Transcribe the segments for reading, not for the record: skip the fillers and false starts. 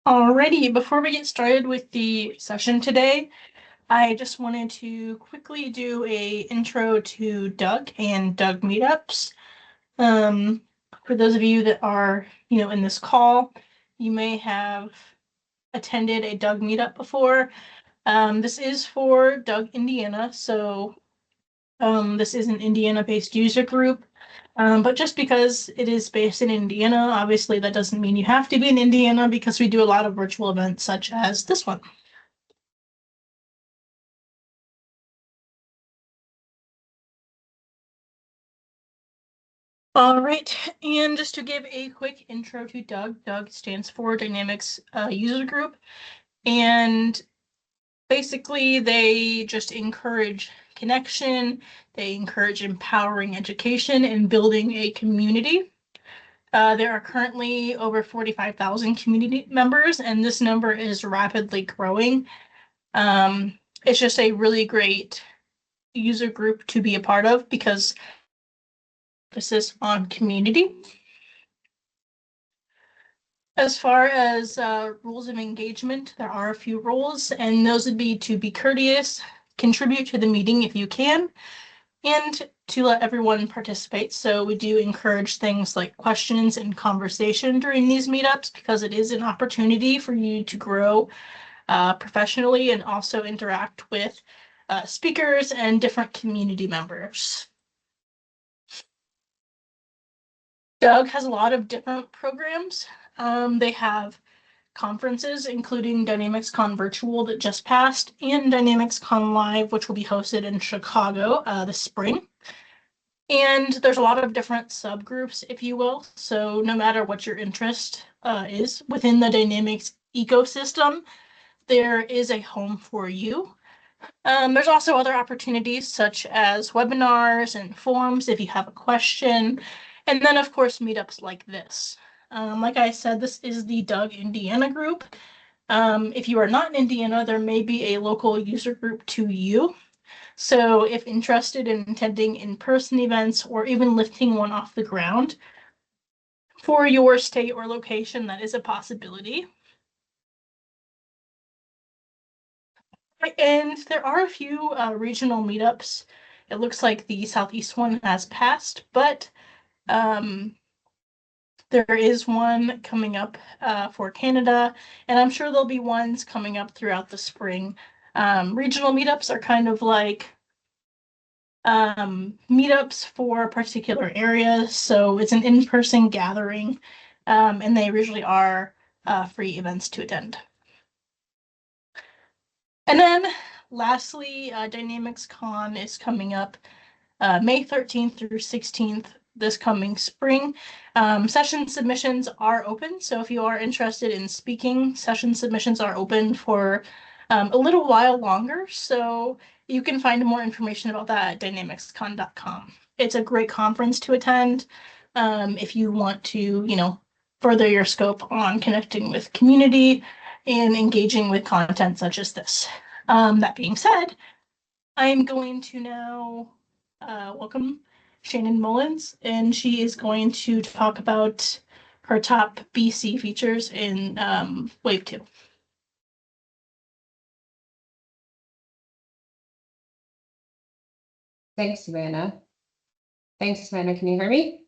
Alrighty, before we get started with the session today, I just wanted to quickly do a intro to Doug and Doug meetups. For those of you that are, in this call, you may have attended a Doug meetup before. This is for Doug, Indiana, so this is an Indiana-based user group. But just because it is based in Indiana, obviously that doesn't mean you have to be in Indiana because we do a lot of virtual events such as this one. All right, and just to give a quick intro to Doug, Doug stands for Dynamics User Group, and basically they just encourage connection, they encourage empowering education and building a community. There are currently over 45,000 community members, and this number is rapidly growing. It's just a really great user group to be a part of because emphasis on community. As far as rules of engagement, there are a few rules, and those would be to be courteous, contribute to the meeting if you can, and to let everyone participate. So we do encourage things like questions and conversation during these meetups because it is an opportunity for you to grow professionally and also interact with speakers and different community members. Doug has a lot of different programs. They have conferences, including DynamicsCon Virtual that just passed, and DynamicsCon Live, which will be hosted in Chicago this spring. And there's a lot of different subgroups, if you will. So no matter what your interest is within the Dynamics ecosystem, there is a home for you. There's also other opportunities such as webinars and forums if you have a question. And then, of course, meetups like this. Like I said, this is the Doug Indiana group. If you are not in Indiana, there may be a local user group to you. So if interested in attending in-person events or even lifting one off the ground for your state or location, that is a possibility. And there are a few regional meetups. It looks like the Southeast one has passed, but there is one coming up for Canada, and I'm sure there'll be ones coming up throughout the spring. Regional meetups are kind of like meetups for particular areas, so it's an in-person gathering, and they usually are free events to attend. And then lastly, DynamicsCon is coming up May 13th through 16th this coming spring. Session submissions are open, so if you are interested in speaking, session submissions are open for a little while longer, so you can find more information about that at dynamicscon.com. It's a great conference to attend if you want to, further your scope on connecting with community and engaging with content such as this. That being said, I'm going to now welcome Shannon Mullins, and she is going to talk about her top BC features in Wave 2. Thanks, Savannah. Can you hear me?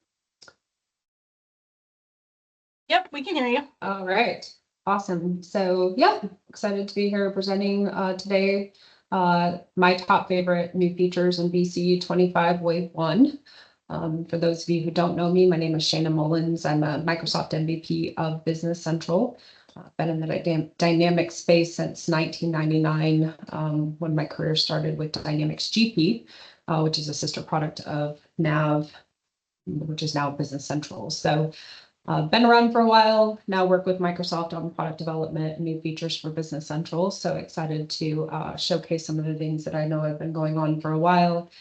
Yep, we can hear you. All right. Awesome. So yeah, excited to be here presenting today my top favorite new features in BC 25 Wave 1. For those of you who don't know me, my name is Shannon Mullins. I'm a Microsoft MVP of Business Central. Been in the Dynamics space since 1999 when my career started with Dynamics GP, which is a sister product of Nav, which is now Business Central. So been around for a while, now work with Microsoft on product development and new features for Business Central. So excited to showcase some of the things that I know have been going on for a while.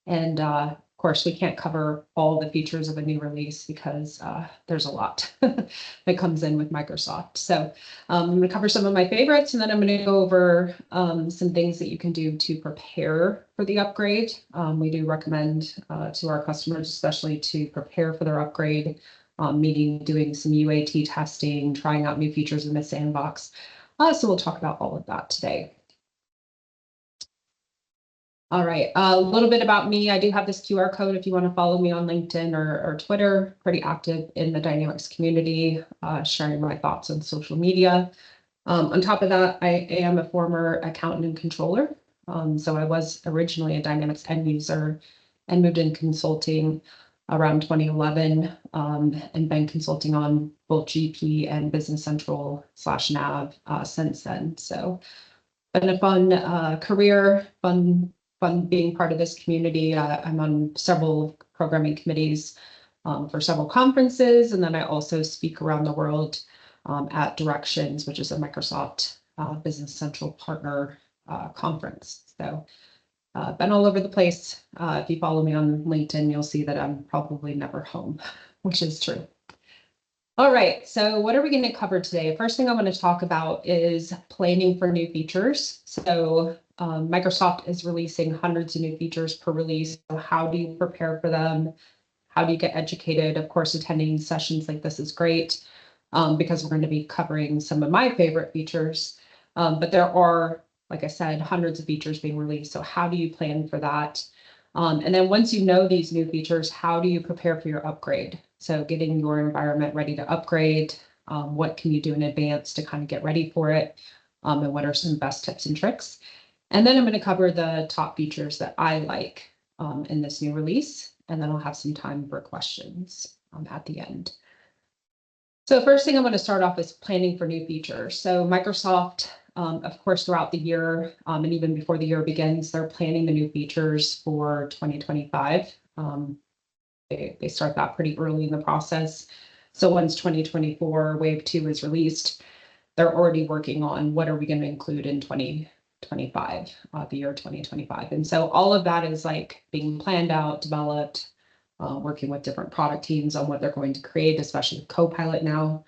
And of course, we can't cover all the features of a new release because there's a lot that comes in with Microsoft. So I'm going to cover some of my favorites, and then I'm going to go over some things that you can do to prepare for the upgrade. We do recommend to our customers, especially to prepare for their upgrade meaning doing some UAT testing, trying out new features in the sandbox. So we'll talk about all of that today. All right, a little bit about me. I do have this QR code if you want to follow me on LinkedIn or Twitter. Pretty active in the Dynamics community, sharing my thoughts on social media. On top of that, I am a former accountant and controller. So I was originally a Dynamics end user and moved in consulting around 2011, and been consulting on both GP and Business Central /Nav since then. So been a fun career, fun being part of this community. I'm on several programming committees for several conferences, and then I also speak around the world at Directions, which is a Microsoft Business Central partner conference. So been all over the place. If you follow me on LinkedIn, you'll see that I'm probably never home, which is true. All right, so what are we going to cover today? First thing I want to talk about is planning for new features. So Microsoft is releasing hundreds of new features per release. So how do you prepare for them? How do you get educated? Of course, attending sessions like this is great because we're going to be covering some of my favorite features. But there are, like I said, hundreds of features being released. So how do you plan for that? And then once you know these new features, how do you prepare for your upgrade? So getting your environment ready to upgrade, what can you do in advance to kind of get ready for it? And what are some best tips and tricks? And then I'm going to cover the top features that I like in this new release. And then I'll have some time for questions at the end. So first thing I'm going to start off is planning for new features. So Microsoft, of course, throughout the year and even before the year begins, they're planning the new features for 2025. They start that pretty early in the process. So once 2024 Wave 2 is released, they're already working on what are we going to include in 2025, the year 2025. And so all of that is like being planned out, developed, working with different product teams on what they're going to create, especially with Copilot now.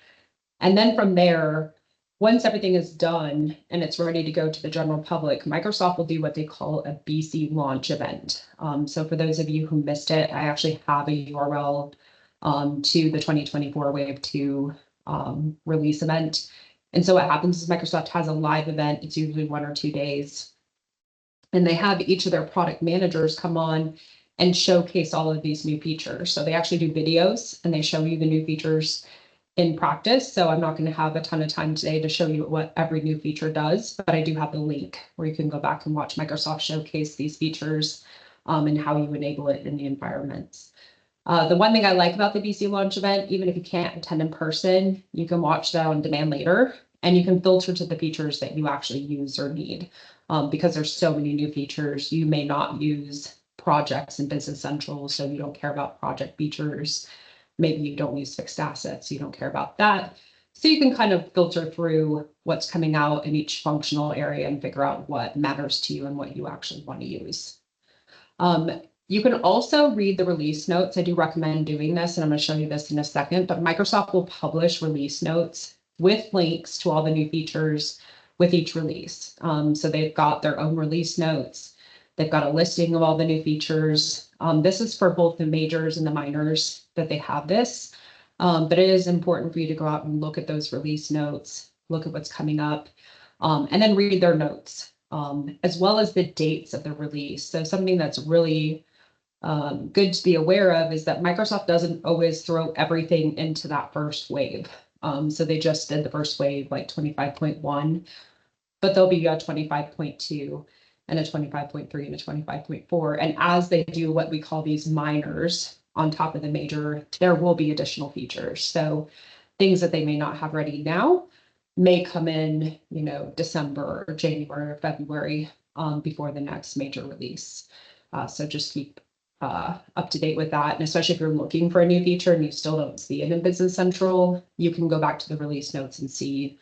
And then from there, once everything is done and it's ready to go to the general public, Microsoft will do what they call a BC launch event. So for those of you who missed it, I actually have a URL to the 2024 Wave 2 release event. And so what happens is Microsoft has a live event. It's usually 1 or 2 days. And they have each of their product managers come on and showcase all of these new features. So they actually do videos and they show you the new features in practice. So I'm not going to have a ton of time today to show you what every new feature does, but I do have the link where you can go back and watch Microsoft showcase these features and how you enable it in the environments. The one thing I like about the BC launch event, even if you can't attend in person, you can watch that on demand later and you can filter to the features that you actually use or need because there's so many new features. You may not use projects in Business Central, so you don't care about project features. Maybe you don't use fixed assets, you don't care about that. So you can kind of filter through what's coming out in each functional area and figure out what matters to you and what you actually want to use. You can also read the release notes. I do recommend doing this, and I'm going to show you this in a second, but Microsoft will publish release notes with links to all the new features with each release. So they've got their own release notes. They've got a listing of all the new features. This is for both the majors and the minors that they have this, but it is important for you to go out and look at those release notes, look at what's coming up, and then read their notes, as well as the dates of the release. So something that's really good to be aware of is that Microsoft doesn't always throw everything into that first wave. So they just did the first wave like 25.1, but there'll be a 25.2 and a 25.3 and a 25.4. And as they do what we call these minors on top of the major, there will be additional features. So things that they may not have ready now may come in, December or January or February before the next major release. So just keep up to date with that. And especially if you're looking for a new feature and you still don't see it in Business Central, you can go back to the release notes and see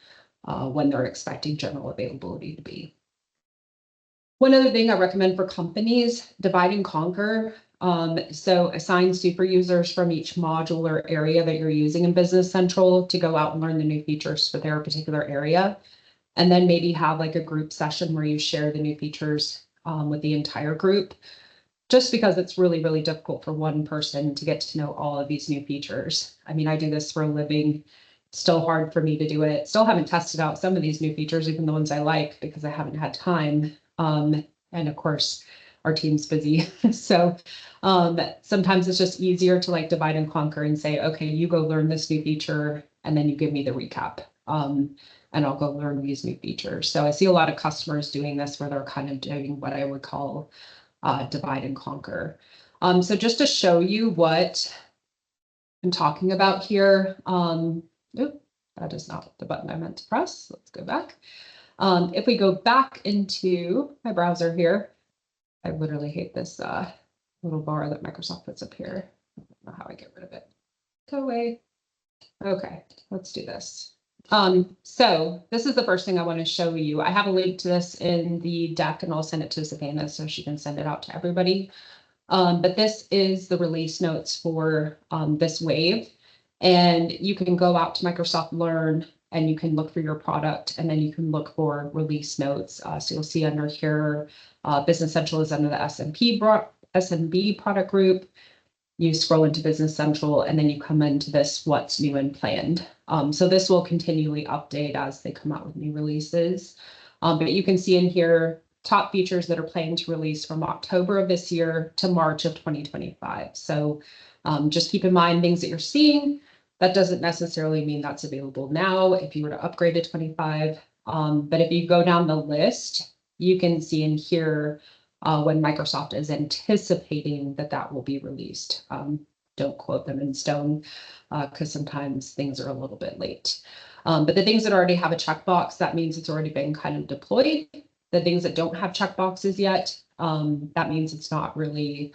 when they're expecting general availability to be. One other thing I recommend for companies, divide and conquer. So assign super users from each module or area that you're using in Business Central to go out and learn the new features for their particular area. And then maybe have like a group session where you share the new features with the entire group. just because it's really, really difficult for one person to get to know all of these new features. I mean, I do this for a living. Still hard for me to do it. Still haven't tested out some of these new features, even the ones I like, because I haven't had time. And of course, our team's busy. So sometimes it's just easier to like divide and conquer and say, okay, you go learn this new feature, and then you give me the recap. And I'll go learn these new features. So I see a lot of customers doing this where they're kind of doing what I would call divide and conquer. So just to show you what I'm talking about here, that is not the button I meant to press. Let's go back. If we go back into my browser here, I literally hate this little bar that Microsoft puts up here. I don't know how I get rid of it. Go away. Okay, let's do this. So this is the first thing I want to show you. I have a link to this in the deck, and I'll send it to Savannah so she can send it out to everybody. But this is the release notes for this wave. And you can go out to Microsoft Learn and you can look for your product, and then you can look for release notes. So you'll see under here, Business Central is under the SMB product group. You scroll into Business Central, and then you come into this what's new and planned. So this will continually update as they come out with new releases. But you can see in here top features that are planning to release from October of this year to March of 2025. So just keep in mind things that you're seeing. That doesn't necessarily mean that's available now if you were to upgrade to 25. But if you go down the list, you can see in here when Microsoft is anticipating that that will be released. Don't quote them in stone because sometimes things are a little bit late. But the things that already have a checkbox, that means it's already been kind of deployed. The things that don't have checkboxes yet, that means it's not really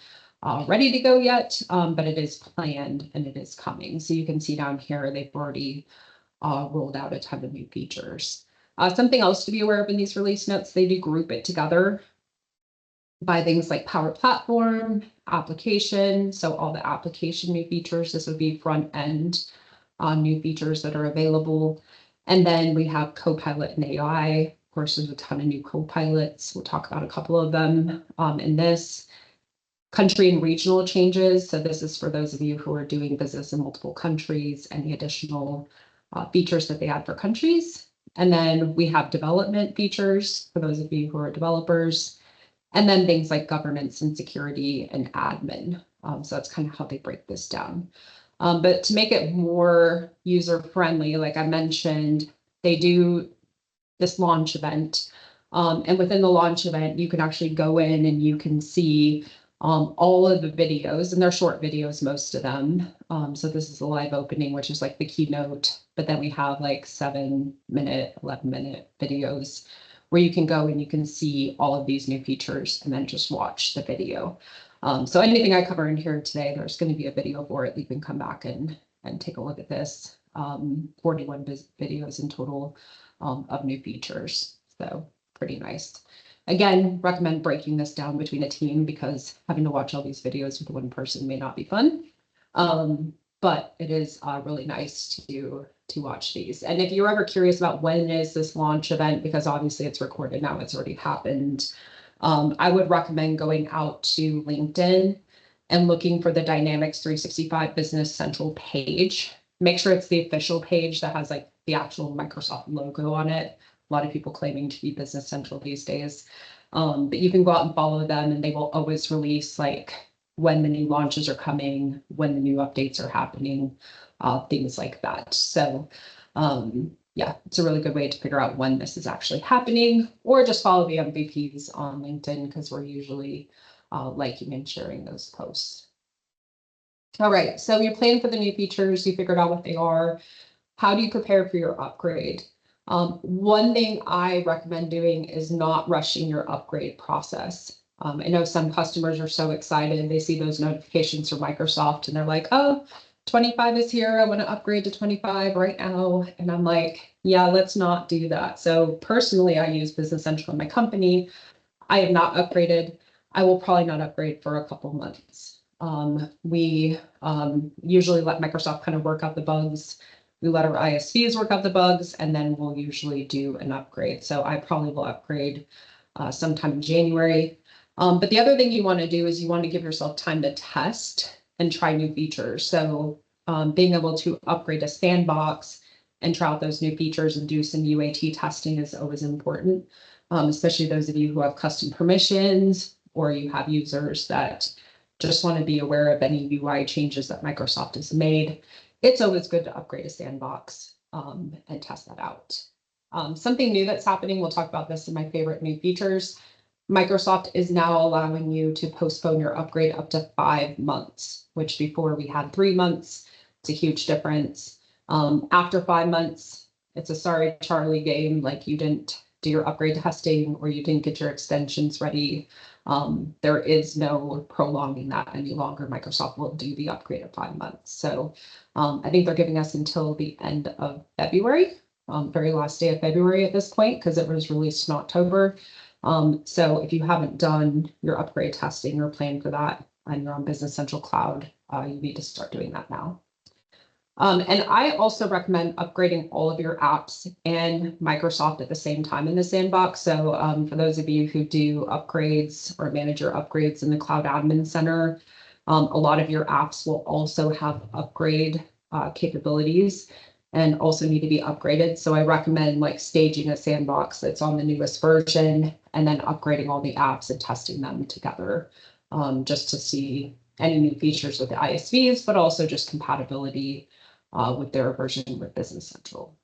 ready to go yet, but it is planned and it is coming. So you can see down here, they've already rolled out a ton of new features. Something else to be aware of in these release notes, they do group it together by things like Power Platform, application. So all the application new features, this would be front end new features that are available. And then we have Copilot and AI. Of course, there's a ton of new Copilots. We'll talk about a couple of them in this. Country and regional changes. So this is for those of you who are doing business in multiple countries, and the additional features that they add for countries. And then we have development features for those of you who are developers. And then things like governance and security and admin. So that's kind of how they break this down. But to make it more user-friendly, like I mentioned, they do this launch event. And within the launch event, you can actually go in and you can see all of the videos, and they're short videos, most of them. So this is the live opening, which is like the keynote, but then we have like 7-minute, 11-minute videos where you can go and you can see all of these new features and then just watch the video. So anything I cover in here today, there's going to be a video for it. You can come back and take a look at this. 41 videos in total of new features. So pretty nice. Again, recommend breaking this down between a team because having to watch all these videos with one person may not be fun. But it is really nice to watch these. And if you're ever curious about when is this launch event, because obviously it's recorded now, it's already happened, I would recommend going out to LinkedIn and looking for the Dynamics 365 Business Central page. Make sure it's the official page that has like the actual Microsoft logo on it. A lot of people claiming to be Business Central these days. But you can go out and follow them, and they will always release like when the new launches are coming, when the new updates are happening, things like that. So yeah, it's a really good way to figure out when this is actually happening, or just follow the MVPs on LinkedIn because we're usually liking and sharing those posts. All right, so you're planning for the new features, you figured out what they are. How do you prepare for your upgrade? One thing I recommend doing is not rushing your upgrade process. I know some customers are so excited, they see those notifications from Microsoft and they're like, oh, 25 is here, I want to upgrade to 25 right now. And I'm like, yeah, let's not do that. So personally, I use Business Central in my company. I have not upgraded. I will probably not upgrade for a couple months. We usually let Microsoft kind of work out the bugs. We let our ISVs work out the bugs, and then we'll usually do an upgrade. So I probably will upgrade sometime in January. But the other thing you want to do is you want to give yourself time to test and try new features. So being able to upgrade a sandbox and try out those new features and do some UAT testing is always important, especially those of you who have custom permissions or you have users that just want to be aware of any UI changes that Microsoft has made. It's always good to upgrade a sandbox and test that out. Something new that's happening, we'll talk about this in my favorite new features. Microsoft is now allowing you to postpone your upgrade up to 5 months, which before we had 3 months. It's a huge difference. After 5 months, it's a sorry Charlie game, like you didn't do your upgrade testing or you didn't get your extensions ready. There is no prolonging that any longer. Microsoft will do the upgrade of 5 months. So I think they're giving us until the end of February, very last day of February at this point, because it was released in October. So if you haven't done your upgrade testing or plan for that and you're on Business Central Cloud, you need to start doing that now. And I also recommend upgrading all of your apps and Microsoft at the same time in the sandbox. So for those of you who do upgrades or manage your upgrades in the Cloud Admin Center, a lot of your apps will also have upgrade capabilities and also need to be upgraded. So I recommend like staging a sandbox that's on the newest version and then upgrading all the apps and testing them together just to see any new features with the ISVs, but also just compatibility with their version with Business Central.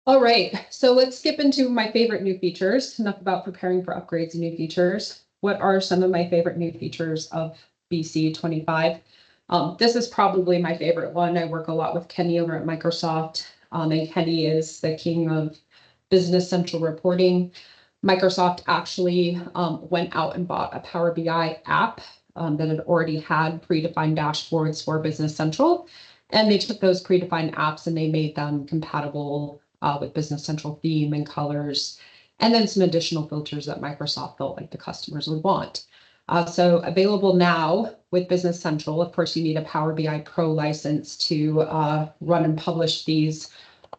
All right, so let's skip into my favorite new features. Enough about preparing for upgrades and new features. What are some of my favorite new features of BC 25? This is probably my favorite one. I work a lot with Kenny over at Microsoft, and Kenny is the king of Business Central reporting. Microsoft actually went out and bought a Power BI app that had already had predefined dashboards for Business Central. And they took those predefined apps and they made them compatible with Business Central theme and colors, and then some additional filters that Microsoft felt like the customers would want. So available now with Business Central, of course, you need a Power BI Pro license to run and publish these.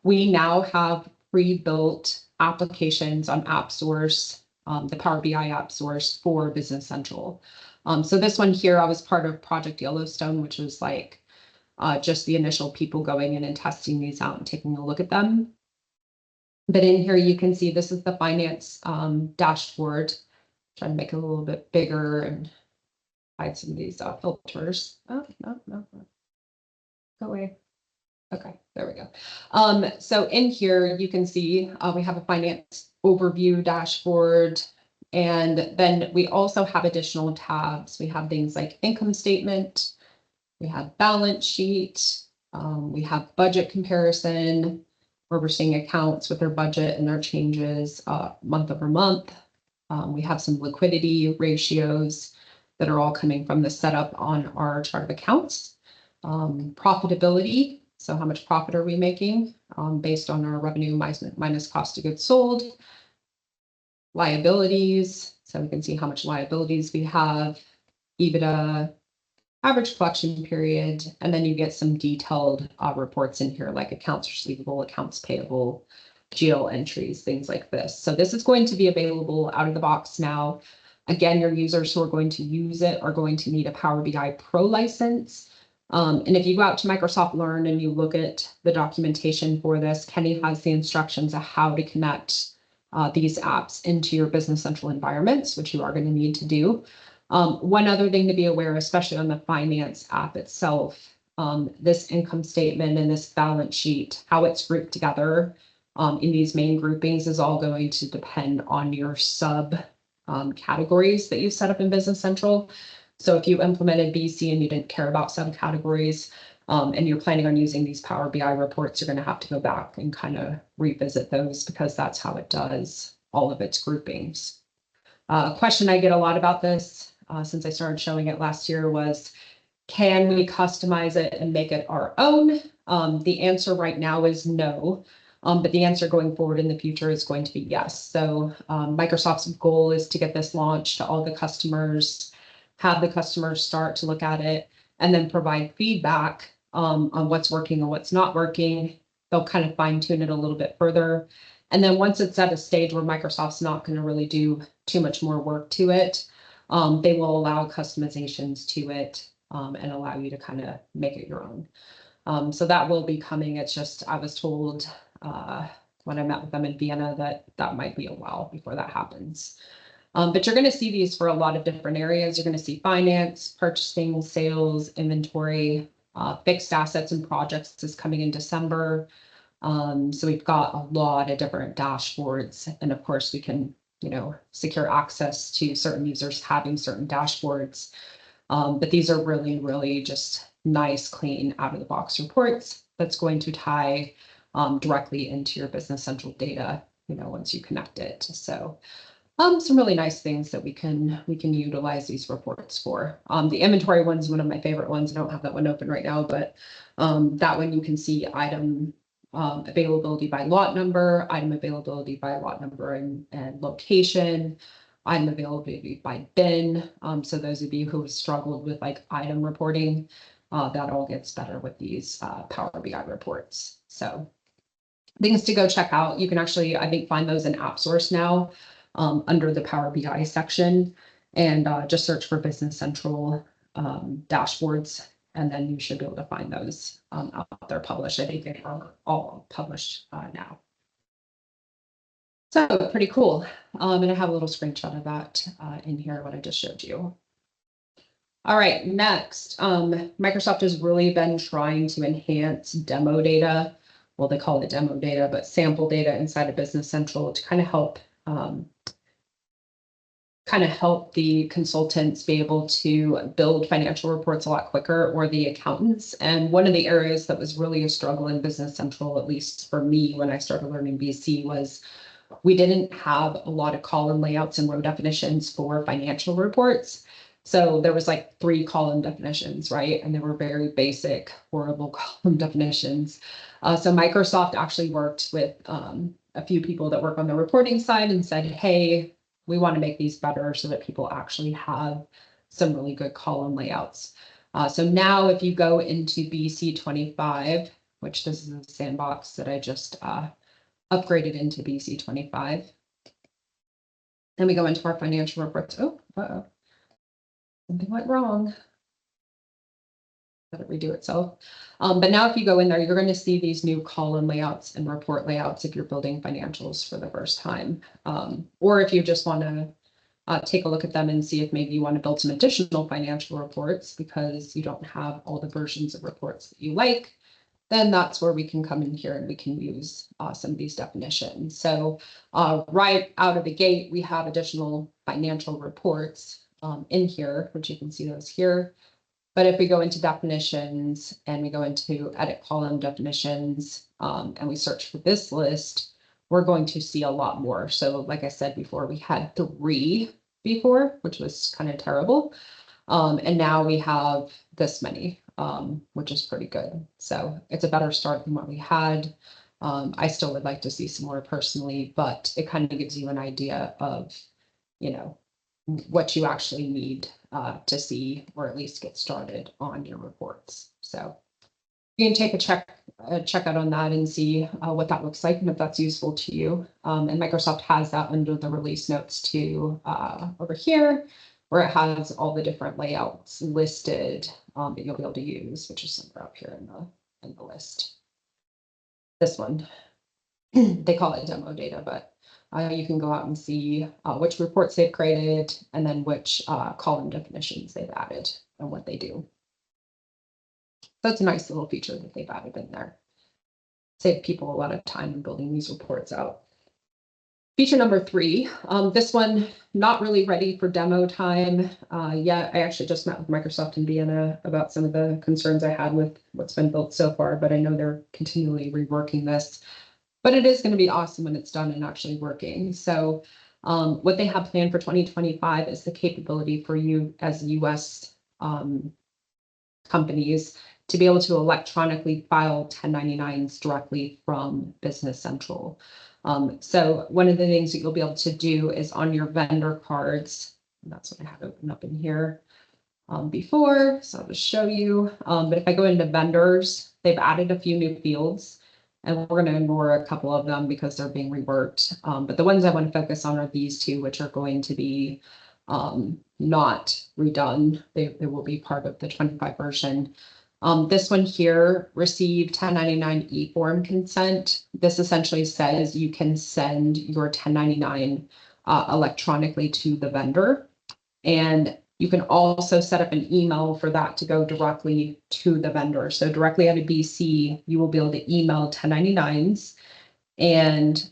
We now have pre-built applications on App Source, the Power BI App Source for Business Central. So this one here, I was part of Project Yellowstone, which was like just the initial people going in and testing these out and taking a look at them. But in here, you can see this is the finance dashboard. Trying to make it a little bit bigger and hide some of these filters. Oh, no. Go away. Okay, there we go. So in here, you can see we have a finance overview dashboard. And then we also have additional tabs. We have things like income statement. We have balance sheet. We have budget comparison, where we're seeing accounts with their budget and their changes month over month. We have some liquidity ratios that are all coming from the setup on our chart of accounts. Profitability, so how much profit are we making based on our revenue minus cost of goods sold. Liabilities, so we can see how much liabilities we have, EBITDA, average collection period, and then you get some detailed reports in here like accounts receivable, accounts payable, GL entries, things like this. So this is going to be available out of the box now. Again, your users who are going to use it are going to need a Power BI Pro license. And if you go out to Microsoft Learn and you look at the documentation for this, Kenny has the instructions of how to connect these apps into your Business Central environments, which you are going to need to do. One other thing to be aware, especially on the finance app itself, this income statement and this balance sheet, how it's grouped together in these main groupings is all going to depend on your sub categories that you set up in Business Central. So if you implemented BC and you didn't care about subcategories and you're planning on using these Power BI reports, you're going to have to go back and kind of revisit those because that's how it does all of its groupings. A question I get a lot about this since I started showing it last year was, can we customize it and make it our own? The answer right now is no. But the answer going forward in the future is going to be yes. So Microsoft's goal is to get this launched to all the customers, have the customers start to look at it, and then provide feedback on what's working and what's not working. They'll kind of fine tune it a little bit further. And then once it's at a stage where Microsoft's not going to really do too much more work to it, they will allow customizations to it and allow you to kind of make it your own. So that will be coming. It's just, I was told when I met with them in Vienna that that might be a while before that happens. But you're going to see these for a lot of different areas. You're going to see finance, purchasing, sales, inventory, fixed assets and projects is coming in December. So we've got a lot of different dashboards, and of course we can, secure access to certain users having certain dashboards. But these are really, really just nice, clean, out of the box reports that's going to tie directly into your Business Central data, once you connect it. So some really nice things that we can utilize these reports for. The inventory one's one of my favorite ones. I don't have that one open right now, but that one you can see item availability by lot number, item availability by lot number and location, item availability by bin. So those of you who have struggled with like item reporting, that all gets better with these Power BI reports. So things to go check out. You can actually, I think, find those in AppSource now under the Power BI section, and just search for Business Central dashboards, and then you should be able to find those out there published. I think they are all published now. So pretty cool. And I have a little screenshot of that in here, what I just showed you. All right, next, Microsoft has really been trying to enhance demo data. Well, they call it demo data, but sample data inside of Business Central to kind of help the consultants be able to build financial reports a lot quicker, or the accountants. And one of the areas that was really a struggle in Business Central, at least for me when I started learning BC, was we didn't have a lot of column layouts and row definitions for financial reports. So there was like 3 column definitions, right? And they were very basic, horrible column definitions. So Microsoft actually worked with a few people that work on the reporting side and said, hey, we want to make these better so that people actually have some really good column layouts. So now if you go into BC 25, which this is a sandbox that I just upgraded into BC 25. Then we go into our financial reports. Oh, something went wrong. Let it redo itself. But now if you go in there, you're going to see these new column layouts and report layouts if you're building financials for the first time. Or if you just want to take a look at them and see if maybe you want to build some additional financial reports because you don't have all the versions of reports that you like, then that's where we can come in here and we can use some of these definitions. So right out of the gate, we have additional financial reports in here, which you can see those here. But if we go into definitions and we go into edit column definitions and we search for this list, we're going to see a lot more. So like I said before, we had 3 before, which was kind of terrible. And now we have this many, which is pretty good. So it's a better start than what we had. I still would like to see some more personally, but it kind of gives you an idea of, what you actually need to see, or at least get started on your reports. So you can take a check out on that and see what that looks like and if that's useful to you. And Microsoft has that under the release notes too, over here, where it has all the different layouts listed that you'll be able to use, which is somewhere up here in the list. This one, they call it demo data, but you can go out and see which reports they've created and then which column definitions they've added and what they do. That's a nice little feature that they've added in there. Save people a lot of time in building these reports out. Feature number 3, this one, not really ready for demo time yet. I actually just met with Microsoft in Vienna about some of the concerns I had with what's been built so far, but I know they're continually reworking this. But it is going to be awesome when it's done and actually working. So what they have planned for 2025 is the capability for you as US companies to be able to electronically file 1099s directly from Business Central. So one of the things that you'll be able to do is on your vendor cards, and that's what I had open up in here before, so I'll just show you. But if I go into vendors, they've added a few new fields. And we're going to ignore a couple of them because they're being reworked. But the ones I want to focus on are these two, which are going to be not redone. They will be part of the 25 version. This one here, receive 1099 e-form consent. This essentially says you can send your 1099 electronically to the vendor. And you can also set up an email for that to go directly to the vendor. So directly out of BC, you will be able to email 1099s, and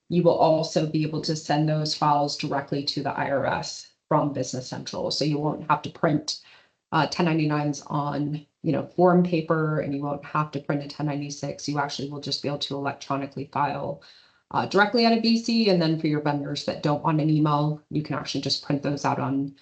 you will also be able to send those files directly to the IRS from Business Central. So you won't have to print 1099s on, form paper, and you won't have to print a 1096. You actually will just be able to electronically file directly out of BC. And then for your vendors that don't want an email, you can actually just print those out on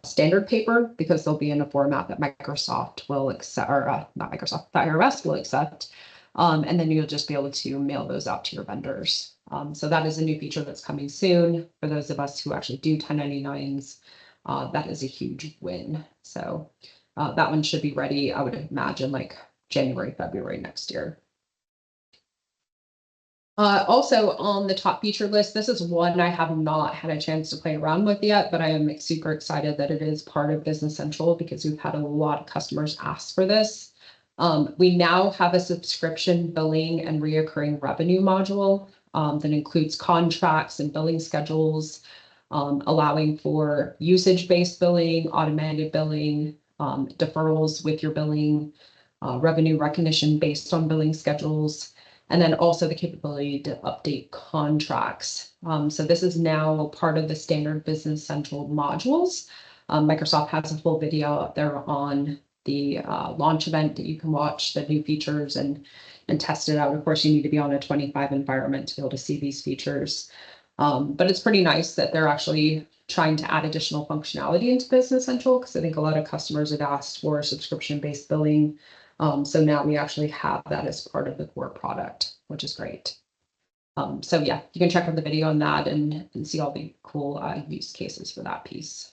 standard paper, because they'll be in a format that Microsoft will accept, or not Microsoft, the IRS will accept. And then you'll just be able to mail those out to your vendors. So that is a new feature that's coming soon for those of us who actually do 1099s. That is a huge win. So that one should be ready, I would imagine, like January, February next year. Also on the top feature list, this is one I have not had a chance to play around with yet, but I am super excited that it is part of Business Central because we've had a lot of customers ask for this. We now have a subscription billing and reoccurring revenue module that includes contracts and billing schedules, allowing for usage-based billing, automated billing, deferrals with your billing, revenue recognition based on billing schedules, and then also the capability to update contracts. So this is now part of the standard Business Central modules. Microsoft has a full video up there on the launch event that you can watch the new features and test it out. Of course, you need to be on a 25 environment to be able to see these features. But it's pretty nice that they're actually trying to add additional functionality into Business Central, because I think a lot of customers had asked for subscription-based billing. So now we actually have that as part of the core product, which is great. So yeah, you can check out the video on that and see all the cool use cases for that piece.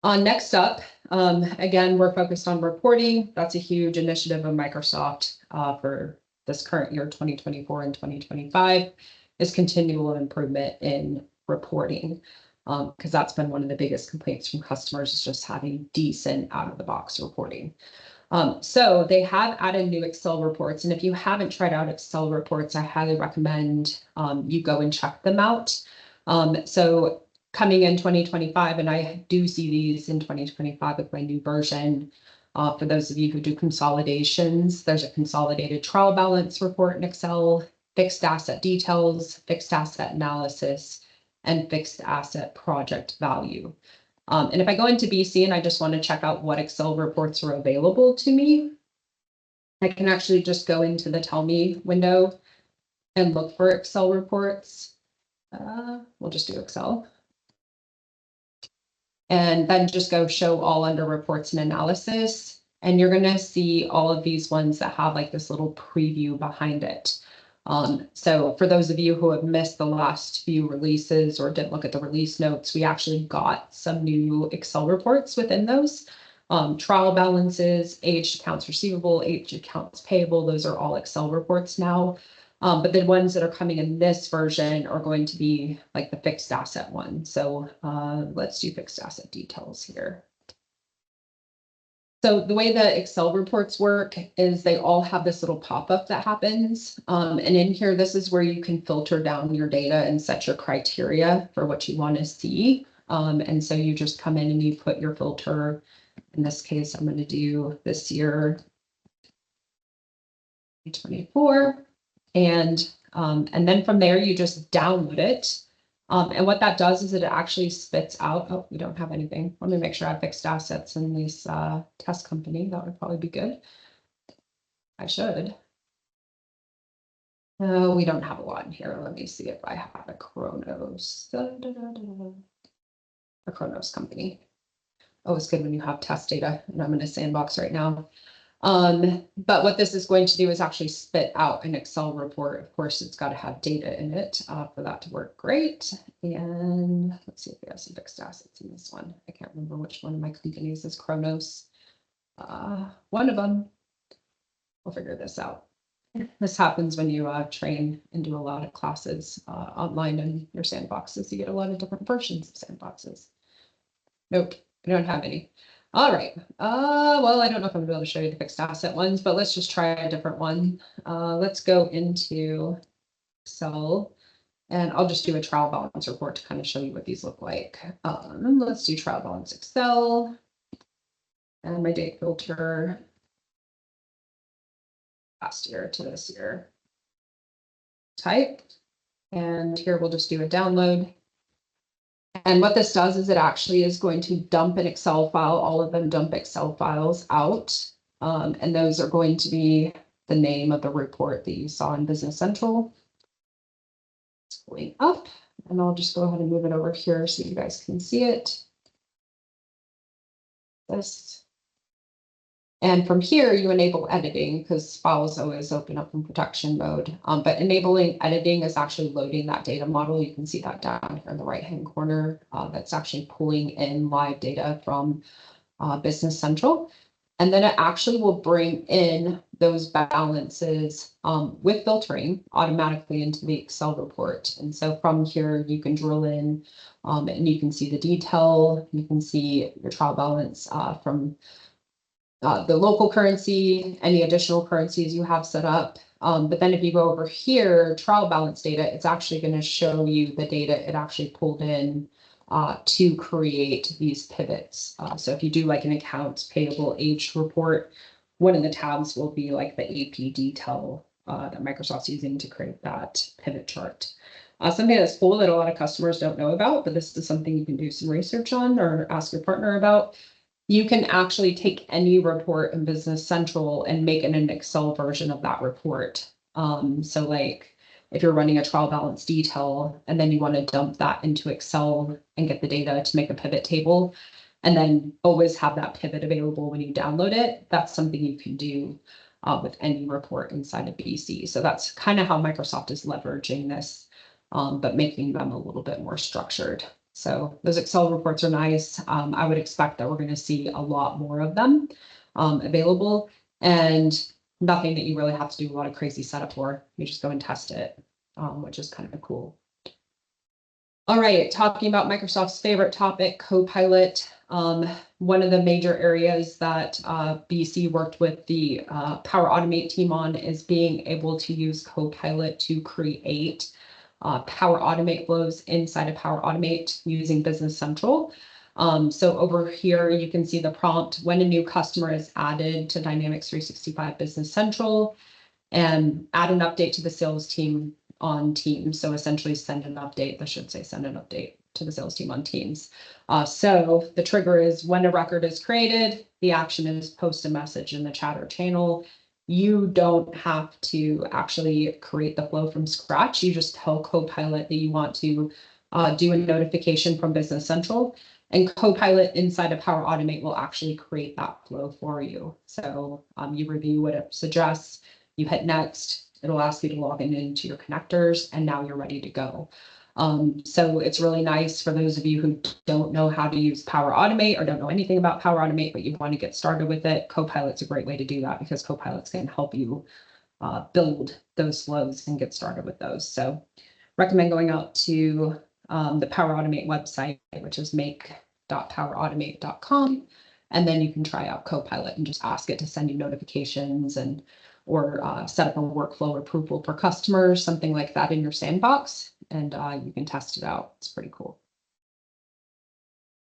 Next up, again, we're focused on reporting. That's a huge initiative of Microsoft for this current year, 2024 and 2025, is continual improvement in reporting, because that's been one of the biggest complaints from customers, is just having decent out-of-the-box reporting. So they have added new Excel reports, and if you haven't tried out Excel reports, I highly recommend you go and check them out. So coming in 2025, and I do see these in 2025 with my new version. For those of you who do consolidations, there's a consolidated trial balance report in Excel, fixed asset details, fixed asset analysis, and fixed asset project value. And if I go into BC and I just want to check out what Excel reports are available to me, I can actually just go into the Tell Me window and look for Excel reports. We'll just do Excel. And then just go show all under reports and analysis. And you're going to see all of these ones that have like this little preview behind it. So for those of you who have missed the last few releases or didn't look at the release notes, we actually got some new Excel reports within those. Trial balances, aged accounts receivable, aged accounts payable, those are all Excel reports now. But the ones that are coming in this version are going to be like the fixed asset one. So let's do fixed asset details here. So the way that Excel reports work is they all have this little pop-up that happens. And in here, this is where you can filter down your data and set your criteria for what you want to see. And so you just come in and you put your filter. In this case, I'm going to do this year, 2024. And then from there, you just download it. And what that does is it actually spits out, oh, we don't have anything. Let me make sure I have fixed assets in this test company. That would probably be good. I should. No, we don't have a lot in here. Let me see if I have a Kronos. A Kronos company. Oh, it's good when you have test data, and I'm in a sandbox right now. But what this is going to do is actually spit out an Excel report. Of course, it's got to have data in it for that to work great. And let's see if we have some fixed assets in this one. I can't remember which one of my companies is Kronos. One of them. We'll figure this out. This happens when you train and do a lot of classes online in your sandboxes. You get a lot of different versions of sandboxes. Nope, I don't have any. All right. Well, I don't know if I'm gonna be able to show you the fixed asset ones, but let's just try a different one. Let's go into Excel, and I'll just do a trial balance report to kind of show you what these look like. Let's do trial balance Excel, and my date filter last year to this year. Type, and here we'll just do a download. And what this does is it actually is going to dump an Excel file, all of them dump Excel files out. And those are going to be the name of the report that you saw in Business Central. It's going up, and I'll just go ahead and move it over here so you guys can see it. This. And from here, you enable editing because files always open up in production mode. But enabling editing is actually loading that data model. You can see that down here in the right-hand corner. That's actually pulling in live data from Business Central. And then it actually will bring in those balances with filtering automatically into the Excel report. And so from here, you can drill in and you can see the detail. You can see your trial balance from the local currency, any additional currencies you have set up. But then if you go over here, trial balance data, it's actually going to show you the data it actually pulled in to create these pivots. So if you do like an accounts payable aged report, one of the tabs will be like the AP detail that Microsoft's using to create that pivot chart. Something that's cool that a lot of customers don't know about, but this is something you can do some research on or ask your partner about. You can actually take any report in Business Central and make it an Excel version of that report. So like if you're running a trial balance detail and then you want to dump that into Excel and get the data to make a pivot table and then always have that pivot available when you download it, that's something you can do with any report inside of BC. So that's kind of how Microsoft is leveraging this, but making them a little bit more structured. So those Excel reports are nice. I would expect that we're going to see a lot more of them available, and nothing that you really have to do a lot of crazy setup for. You just go and test it, which is kind of cool. All right, talking about Microsoft's favorite topic, Copilot. One of the major areas that BC worked with the Power Automate team on is being able to use Copilot to create Power Automate flows inside of Power Automate using Business Central. So over here, you can see the prompt when a new customer is added to Dynamics 365 Business Central, and add an update to the sales team on Teams. So essentially send an update, I should say send an update to the sales team on Teams. So the trigger is when a record is created, the action is post a message in the chat or channel. You don't have to actually create the flow from scratch. You just tell Copilot that you want to do a notification from Business Central, and Copilot inside of Power Automate will actually create that flow for you. So you review what it suggests, you hit next, it'll ask you to log into your connectors, and now you're ready to go. So it's really nice for those of you who don't know how to use Power Automate or don't know anything about Power Automate, but you want to get started with it. Copilot's a great way to do that because Copilot's going to help you build those flows and get started with those. So recommend going out to the Power Automate website, which is make.powerautomate.com. And then you can try out Copilot and just ask it to send you notifications and or set up a workflow approval for customers, something like that in your sandbox, and you can test it out. It's pretty cool.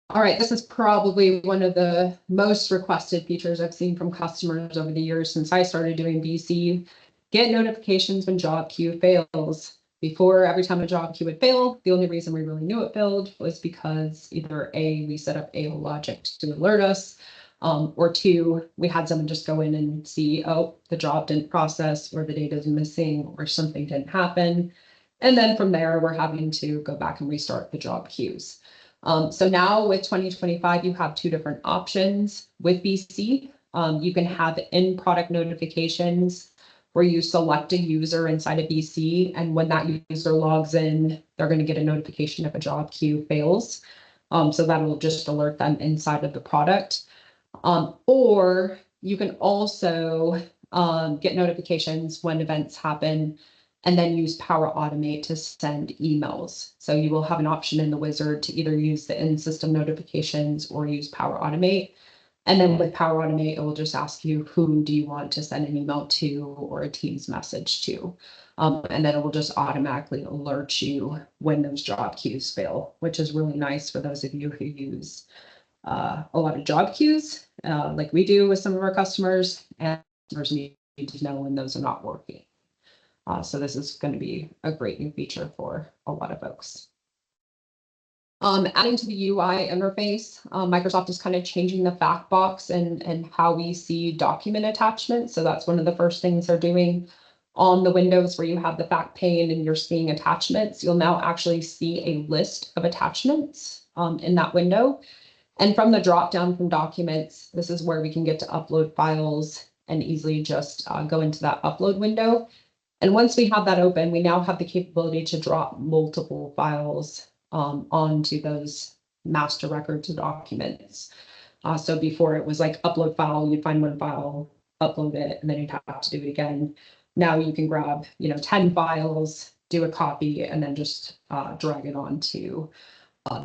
All right, this is probably one of the most requested features I've seen from customers over the years since I started doing BC. Get notifications when job queue fails. Before, every time a job queue would fail, the only reason we really knew it failed was because either A, we set up AO logic to alert us, or two, we had someone just go in and see, oh, the job didn't process, or the data is missing, or something didn't happen. And then from there, we're having to go back and restart the job queues. So now with 2025, you have two different options with BC. You can have in-product notifications where you select a user inside of BC, and when that user logs in, they're going to get a notification if a job queue fails. So that will just alert them inside of the product. Or you can also get notifications when events happen, and then use Power Automate to send emails. So you will have an option in the wizard to either use the in-system notifications or use Power Automate. And then with Power Automate, it will just ask you who do you want to send an email to or a Teams message to. And then it will just automatically alert you when those job queues fail, which is really nice for those of you who use a lot of job queues, like we do with some of our customers, and customers need to know when those are not working. So this is going to be a great new feature for a lot of folks. Adding to the UI interface, Microsoft is kind of changing the fact box and how we see document attachments. So that's one of the first things they're doing on the windows where you have the fact pane and you're seeing attachments. You'll now actually see a list of attachments in that window. And from the drop down from documents, this is where we can get to upload files and easily just go into that upload window. And once we have that open, we now have the capability to drop multiple files onto those master records or documents. So before it was like upload file, you'd find one file, upload it, and then you'd have to do it again. Now you can grab, 10 files, do a copy, and then just drag it onto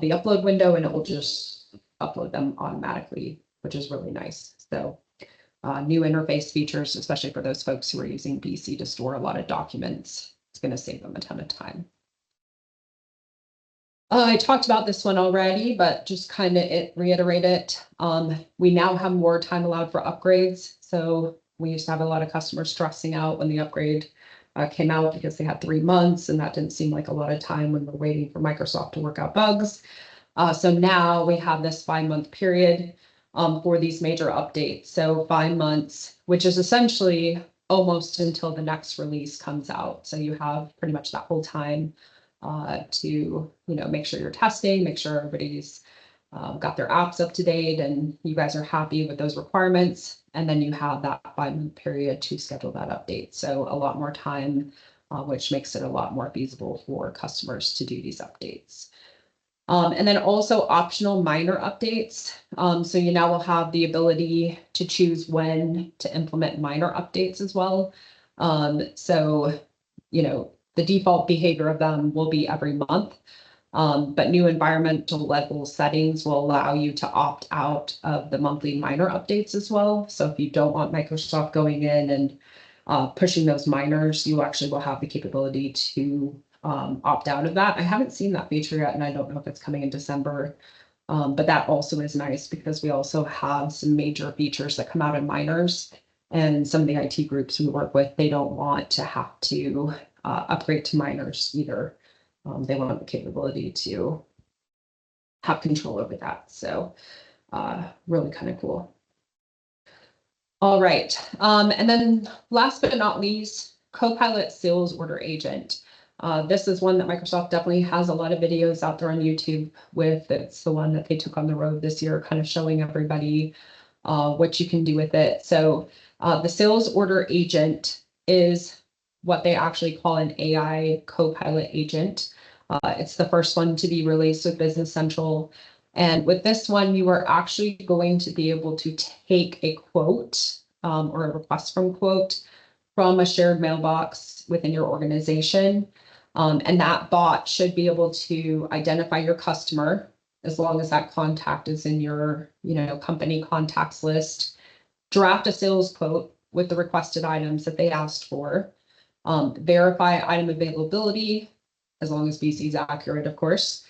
the upload window, and it will just upload them automatically, which is really nice. So new interface features, especially for those folks who are using BC to store a lot of documents. It's going to save them a ton of time. I talked about this one already, but just kind of reiterate it. We now have more time allowed for upgrades. So we used to have a lot of customers stressing out when the upgrade came out because they had 3 months, and that didn't seem like a lot of time when we're waiting for Microsoft to work out bugs. So now we have this 5-month period for these major updates. So 5 months, which is essentially almost until the next release comes out. So you have pretty much that whole time to make sure you're testing, make sure everybody's got their apps up to date and you guys are happy with those requirements. And then you have that 5-month period to schedule that update. So a lot more time, which makes it a lot more feasible for customers to do these updates. And then also optional minor updates. So you now will have the ability to choose when to implement minor updates as well. So the default behavior of them will be every month. But new environmental level settings will allow you to opt out of the monthly minor updates as well. So if you don't want Microsoft going in and pushing those minors, you actually will have the capability to opt out of that. I haven't seen that feature yet, and I don't know if it's coming in December. But that also is nice because we also have some major features that come out in minors, and some of the IT groups we work with, they don't want to have to upgrade to minors either. They want the capability to have control over that. So really kind of cool. All right. And then last but not least, Copilot Sales Order Agent. This is one that Microsoft definitely has a lot of videos out there on YouTube with. It's the one that they took on the road this year, kind of showing everybody what you can do with it. So the Sales Order Agent is what they actually call an AI Copilot agent. It's the first one to be released with Business Central. And with this one, you are actually going to be able to take a quote or a request from quote from a shared mailbox within your organization. And that bot should be able to identify your customer as long as that contact is in your company contacts list, draft a sales quote with the requested items that they asked for, verify item availability, as long as BC is accurate, of course,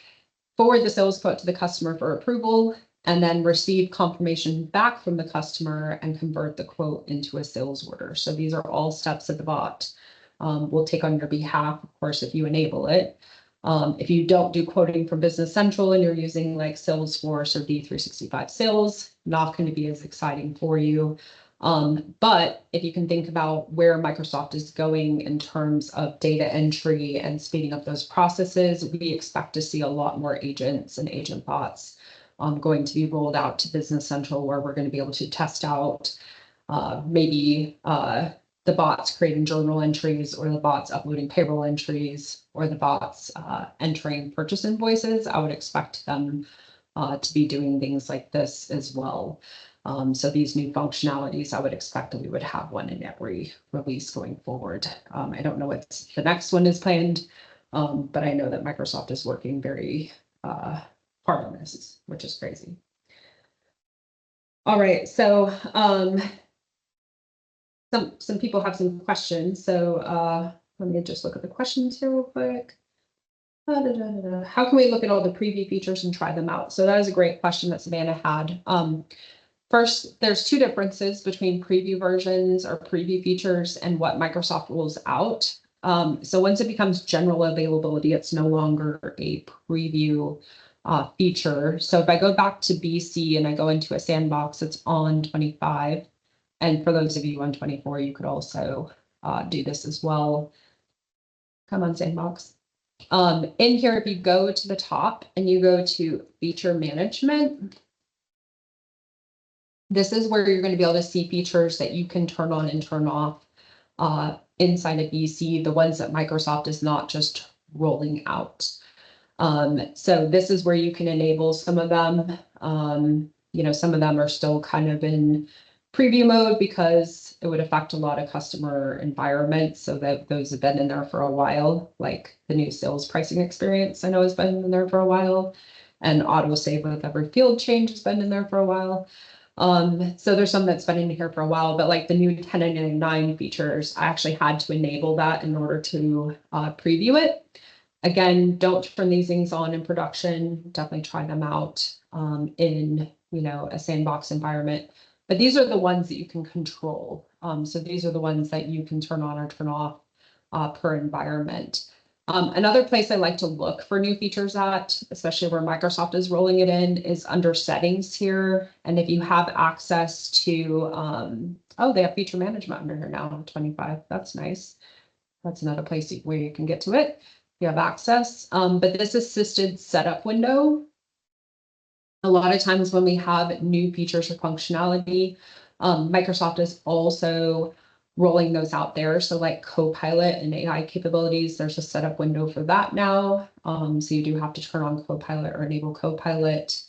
forward the sales quote to the customer for approval, and then receive confirmation back from the customer and convert the quote into a sales order. So these are all steps that the bot will take on your behalf, of course, if you enable it. If you don't do quoting from Business Central and you're using like Salesforce or D365 Sales, not going to be as exciting for you. But if you can think about where Microsoft is going in terms of data entry and speeding up those processes, we expect to see a lot more agents and agent bots going to be rolled out to Business Central, where we're going to be able to test out maybe the bots creating journal entries, or the bots uploading payroll entries, or the bots entering purchase invoices. I would expect them to be doing things like this as well. So these new functionalities, I would expect that we would have one in every release going forward. I don't know what the next one is planned, but I know that Microsoft is working very hard on this, which is crazy. All right, so some people have some questions. So let me just look at the questions here real quick. How can we look at all the preview features and try them out? So that is a great question that Savannah had. First, there's two differences between preview versions or preview features and what Microsoft rolls out. So once it becomes general availability, it's no longer a preview feature. So if I go back to BC and I go into a sandbox, it's on 25. And for those of you on 24, you could also do this as well. Come on, sandbox. In here, if you go to the top and you go to feature management, this is where you're going to be able to see features that you can turn on and turn off inside of BC, the ones that Microsoft is not just rolling out. So this is where you can enable some of them. Some of them are still kind of in preview mode because it would affect a lot of customer environments. So that those have been in there for a while, like the new sales pricing experience I know has been in there for a while, and autosave with every field change has been in there for a while. So there's some that's been in here for a while, but like the new 1099 features, I actually had to enable that in order to preview it. Again, don't turn these things on in production. Definitely try them out in a sandbox environment. But these are the ones that you can control. So these are the ones that you can turn on or turn off per environment. Another place I like to look for new features at, especially where Microsoft is rolling it in, is under settings here. And if you have access to, they have feature management under here now, 25. That's nice. That's another place where you can get to it. You have access. But this assisted setup window, a lot of times when we have new features or functionality, Microsoft is also rolling those out there. So like Copilot and AI capabilities, there's a setup window for that now. So you do have to turn on Copilot or enable Copilot.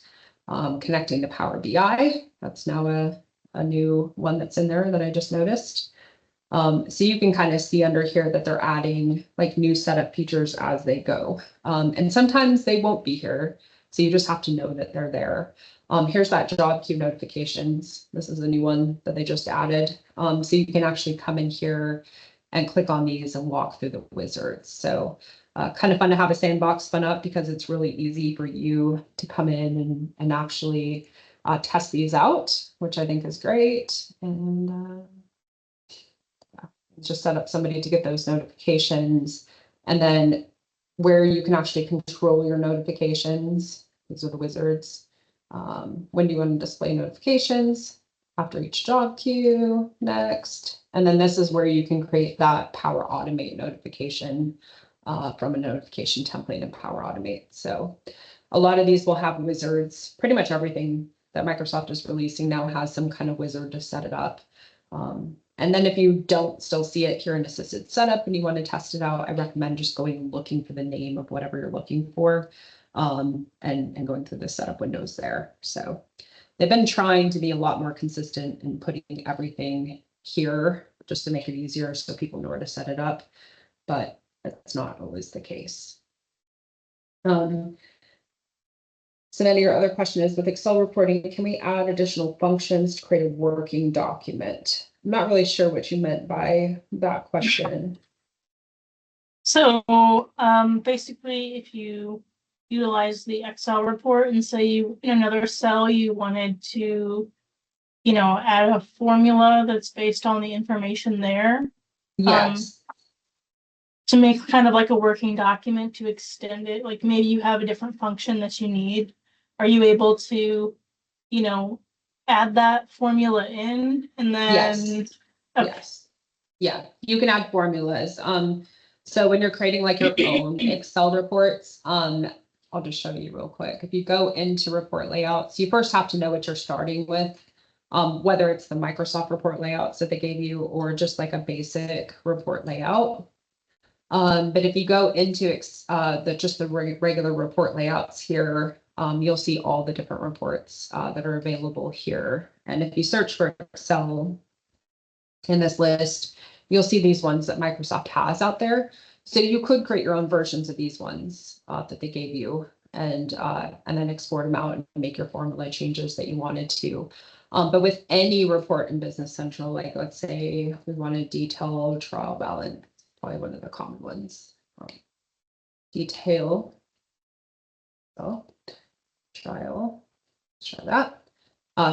Connecting to Power BI, that's now a new one that's in there that I just noticed. So you can kind of see under here that they're adding like new setup features as they go. And sometimes they won't be here. So you just have to know that they're there. Here's that job queue notifications. This is a new one that they just added. So you can actually come in here and click on these and walk through the wizards. So kind of fun to have a sandbox spun up because it's really easy for you to come in and actually test these out, which I think is great. And just set up somebody to get those notifications. And then where you can actually control your notifications. These are the wizards. When do you want to display notifications? After each job queue, next. And then this is where you can create that Power Automate notification from a notification template in Power Automate. So a lot of these will have wizards. Pretty much everything that Microsoft is releasing now has some kind of wizard to set it up. And then if you don't still see it here in assisted setup and you want to test it out, I recommend just going and looking for the name of whatever you're looking for and going through the setup windows there. So they've been trying to be a lot more consistent in putting everything here just to make it easier so people know where to set it up, but that's not always the case. So then your other question is, with Excel reporting, can we add additional functions to create a working document? I'm not really sure what you meant by that question. So basically, if you utilize the Excel report and say you in another cell you wanted to, add a formula that's based on the information there. Yes. To make kind of like a working document to extend it, like maybe you have a different function that you need. Are you able to, add that formula in and then? Yes. Okay. Yes. Yeah, you can add formulas. So when you're creating like your own Excel reports, I'll just show you real quick. If you go into report layouts, you first have to know what you're starting with, whether it's the Microsoft report layouts that they gave you or just like a basic report layout. But if you go into the regular report layouts here, you'll see all the different reports that are available here. And if you search for Excel in this list, you'll see these ones that Microsoft has out there. So you could create your own versions of these ones that they gave you, and then export them out and make your formula changes that you wanted to. But with any report in Business Central, like let's say we want to detail trial balance, probably one of the common ones. Detail, oh, trial, let's try that.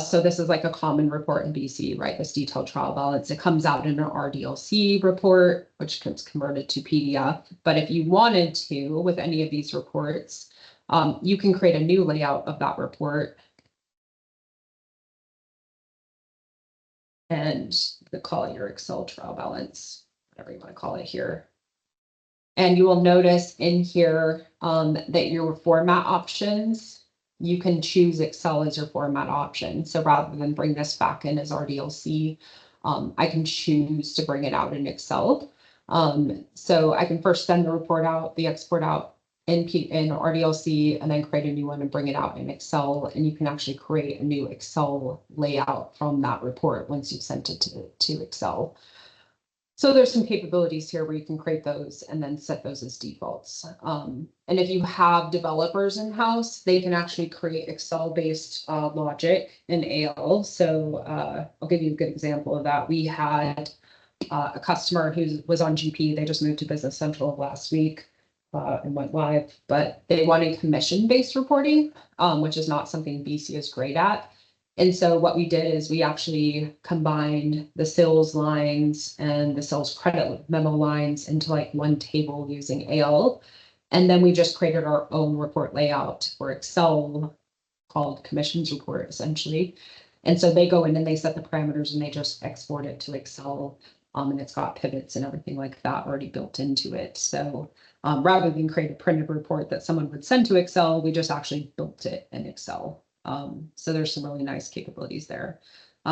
So this is like a common report in BC, right? This detailed trial balance. It comes out in an RDLC report, which gets converted to PDF. But if you wanted to, with any of these reports, you can create a new layout of that report. And call it your Excel trial balance, whatever you want to call it here. And you will notice in here that your format options, you can choose Excel as your format option. So rather than bring this back in as RDLC, I can choose to bring it out in Excel. So I can first send the report out, the export out in RDLC, and then create a new one and bring it out in Excel. And you can actually create a new Excel layout from that report once you've sent it to Excel. So there's some capabilities here where you can create those and then set those as defaults. And if you have developers in-house, they can actually create Excel-based logic in AL. So I'll give you a good example of that. We had a customer who was on GP. They just moved to Business Central last week and went live, but they wanted commission-based reporting, which is not something BC is great at. And so what we did is we actually combined the sales lines and the sales credit memo lines into like one table using AL. And then we just created our own report layout for Excel called commissions report, essentially. And so they go in and they set the parameters and they just export it to Excel. And it's got pivots and everything like that already built into it. So rather than create a printed report that someone would send to Excel, we just actually built it in Excel. So there's some really nice capabilities there.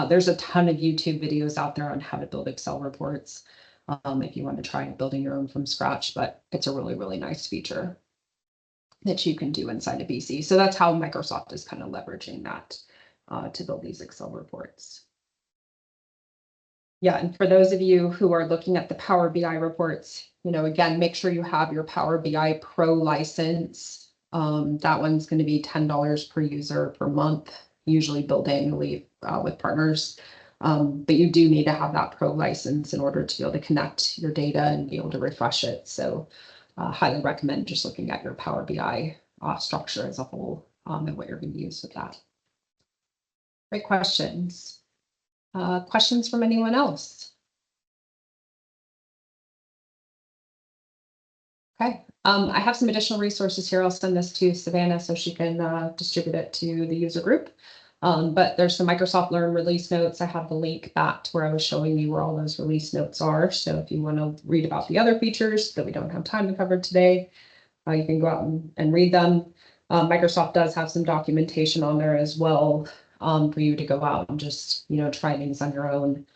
There's a ton of YouTube videos out there on how to build Excel reports if you want to try building your own from scratch, but it's a really, really nice feature that you can do inside of BC. So that's how Microsoft is kind of leveraging that to build these Excel reports. Yeah, and for those of you who are looking at the Power BI reports, again, make sure you have your Power BI Pro license. That one's going to be $10 per user per month, usually billed annually with partners. But you do need to have that Pro license in order to be able to connect your data and be able to refresh it. So highly recommend just looking at your Power BI structure as a whole and what you're going to use with that. Great questions. Questions from anyone else? Okay, I have some additional resources here. I'll send this to Savannah so she can distribute it to the user group. But there's some Microsoft Learn release notes. I have the link back to where I was showing you where all those release notes are. So if you want to read about the other features that we don't have time to cover today, you can go out and read them. Microsoft does have some documentation on there as well for you to go out and just, try things on your own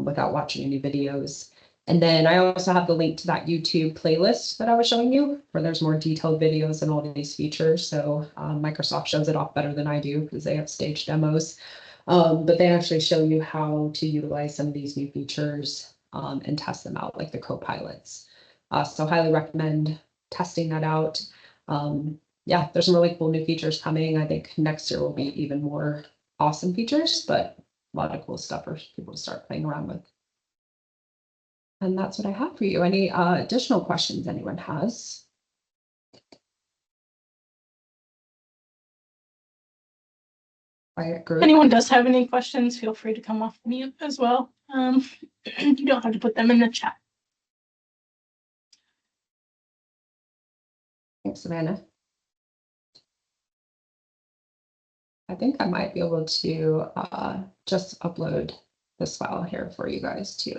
without watching any videos. And then I also have the link to that YouTube playlist that I was showing you, where there's more detailed videos and all of these features. So Microsoft shows it off better than I do because they have staged demos. But they actually show you how to utilize some of these new features and test them out, like the co-pilots. So highly recommend testing that out. Yeah, there's some really cool new features coming. I think next year will be even more awesome features, but a lot of cool stuff for people to start playing around with. And that's what I have for you. Any additional questions anyone has? Quiet group. If anyone does have any questions, feel free to come off mute as well. You don't have to put them in the chat. Thanks, Savannah. I think I might be able to just upload this file here for you guys too.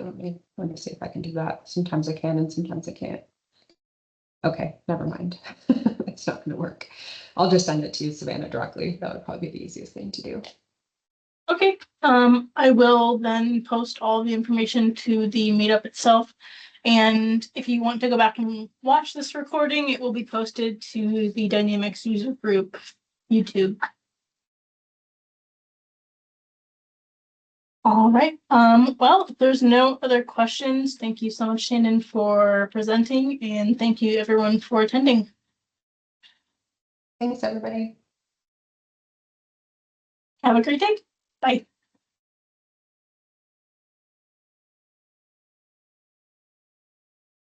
Let me see if I can do that. Sometimes I can and sometimes I can't. Okay, never mind. It's not going to work. I'll just send it to Savannah directly. That would probably be the easiest thing to do. Okay, I will then post all the information to the meetup itself. And if you want to go back and watch this recording, it will be posted to the Dynamics user group YouTube. All right. Well, if there's no other questions, thank you so much, Shannon, for presenting, and thank you everyone for attending. Thanks, everybody. Have a great day. Bye.